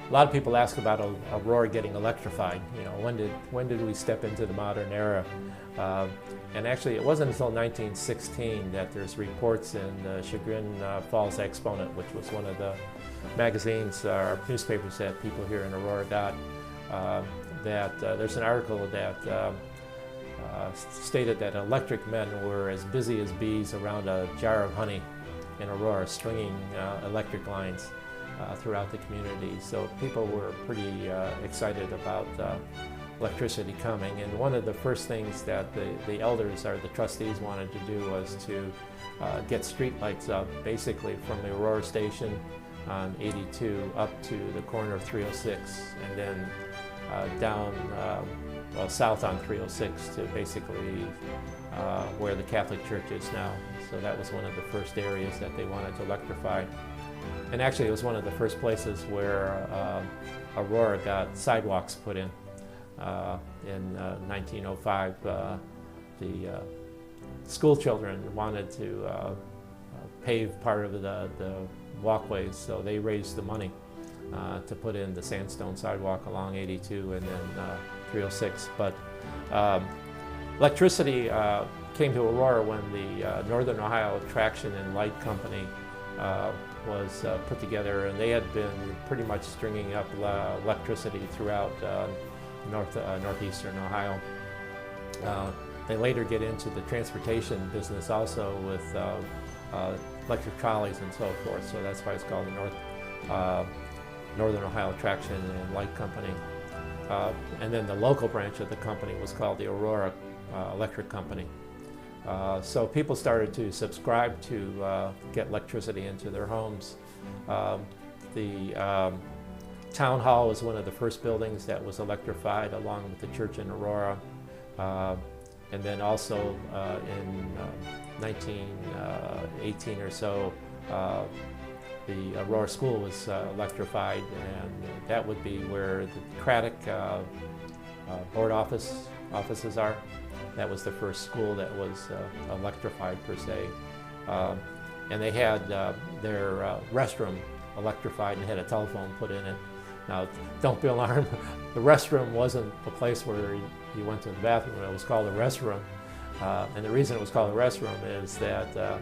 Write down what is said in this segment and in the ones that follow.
A lot of people ask about Aurora getting electrified. You know, when did we step into the modern era? And actually, it wasn't until 1916 that there's reports in the Chagrin Falls Exponent, which was one of the magazines or newspapers that people here in Aurora got, that there's an article that stated that electric men were as busy as bees around a jar of honey in Aurora, stringing electric lines throughout the community. So people were pretty excited about electricity coming. And one of the first things that the elders or the trustees wanted to do was to get street lights up, basically from the Aurora station on 82 up to the corner of 306, and then down south on 306 to basically where the Catholic Church is now. So that was one of the first areas that they wanted to electrify. And actually, it was one of the first places where Aurora got sidewalks put in. In 1905, the school children wanted to pave part of the walkways, so they raised the money to put in the sandstone sidewalk along 82 and then 306. But electricity came to Aurora when the Northern Ohio Traction and Light Company was put together, and they had been pretty much stringing up electricity throughout northeastern Ohio. They later get into the transportation business also with electric trolleys and so forth, so that's why it's called the Northern Ohio Traction and Light Company. And then the local branch of the company was called the Aurora Electric Company. So people started to subscribe to get electricity into their homes. The Town Hall was one of the first buildings that was electrified, along with the church in Aurora. And then also in 1918 or so, the Aurora School was electrified, and that would be where the Craddock board offices are. That was the first school that was electrified per se. And they had their restroom electrified and had a telephone put in it. Now, don't be alarmed, the restroom wasn't a place where you went to the bathroom. It was called a restroom. And the reason it was called a restroom is that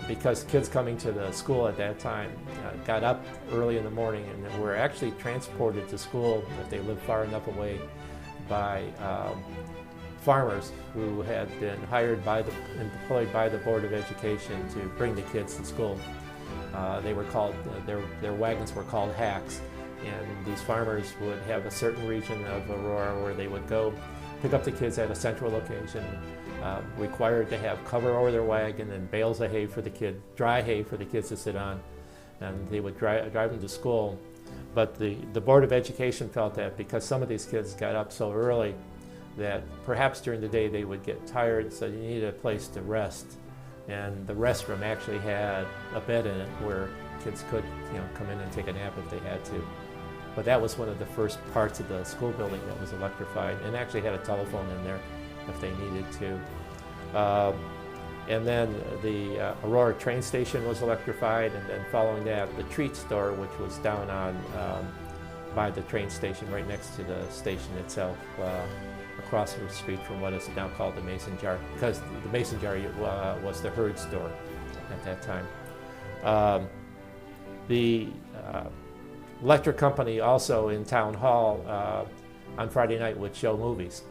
because kids coming to the school at that time got up early in the morning and were actually transported to school, if they lived far enough away, by farmers who had been hired by employed by the Board of Education to bring the kids to school. They were called, their wagons were called hacks, and these farmers would have a certain region of Aurora where they would go pick up the kids at a central location, required to have cover over their wagon and bales of hay for the kids, dry hay for the kids to sit on, and they would drive them to school. But the Board of Education felt that because some of these kids got up so early that perhaps during the day they would get tired, so you needed a place to rest. And the restroom actually had a bed in it where kids could, come in and take a nap if they had to. But that was one of the first parts of the school building that was electrified, and actually had a telephone in there if they needed to. And then the Aurora train station was electrified, and then following that, the treat store, which was down on by the train station, right next to the station itself, across the street from what is now called the Mason Jar, because the Mason Jar was the herd store at that time. The electric company also in Town Hall on Friday night would show movies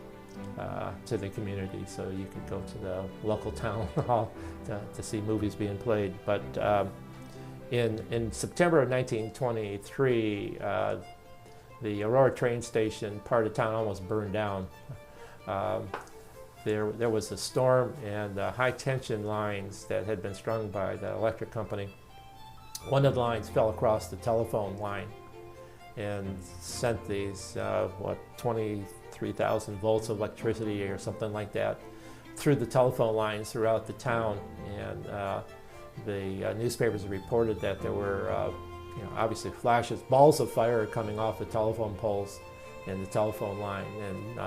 to the community, so you could go to the local town hall to see movies being played. But in September of 1923, the Aurora train station, part of town, almost burned down. There was a storm, and high tension lines that had been strung by the electric company, one of the lines fell across the telephone line and sent these 23,000 volts of electricity or something like that through the telephone lines throughout the town. And the newspapers reported that there were obviously flashes, balls of fire coming off the telephone poles and the telephone line, and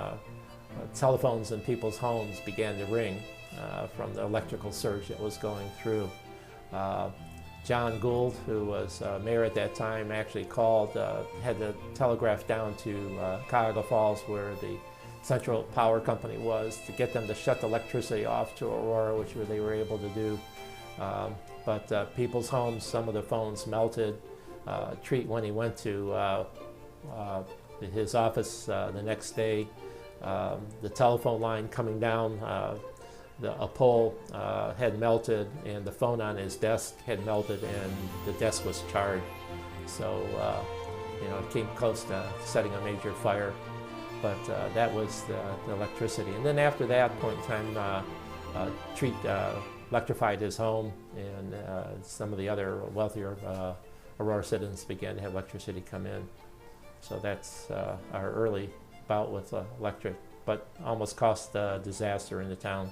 telephones in people's homes began to ring from the electrical surge that was going through. John Gould, who was mayor at that time, actually called, had to telegraph down to Cuyahoga Falls, where the Central Power Company was, to get them to shut the electricity off to Aurora, which they were able to do. But people's homes, some of the phones melted. Treat, when he went to his office the next day, the telephone line coming down, a pole had melted, and the phone on his desk had melted, and the desk was charred. So, it came close to setting a major fire. But that was the electricity. And then after that point in time, Treat electrified his home, and some of the other wealthier Aurora citizens began to have electricity come in. So that's our early bout with electric, but almost caused a disaster in the town.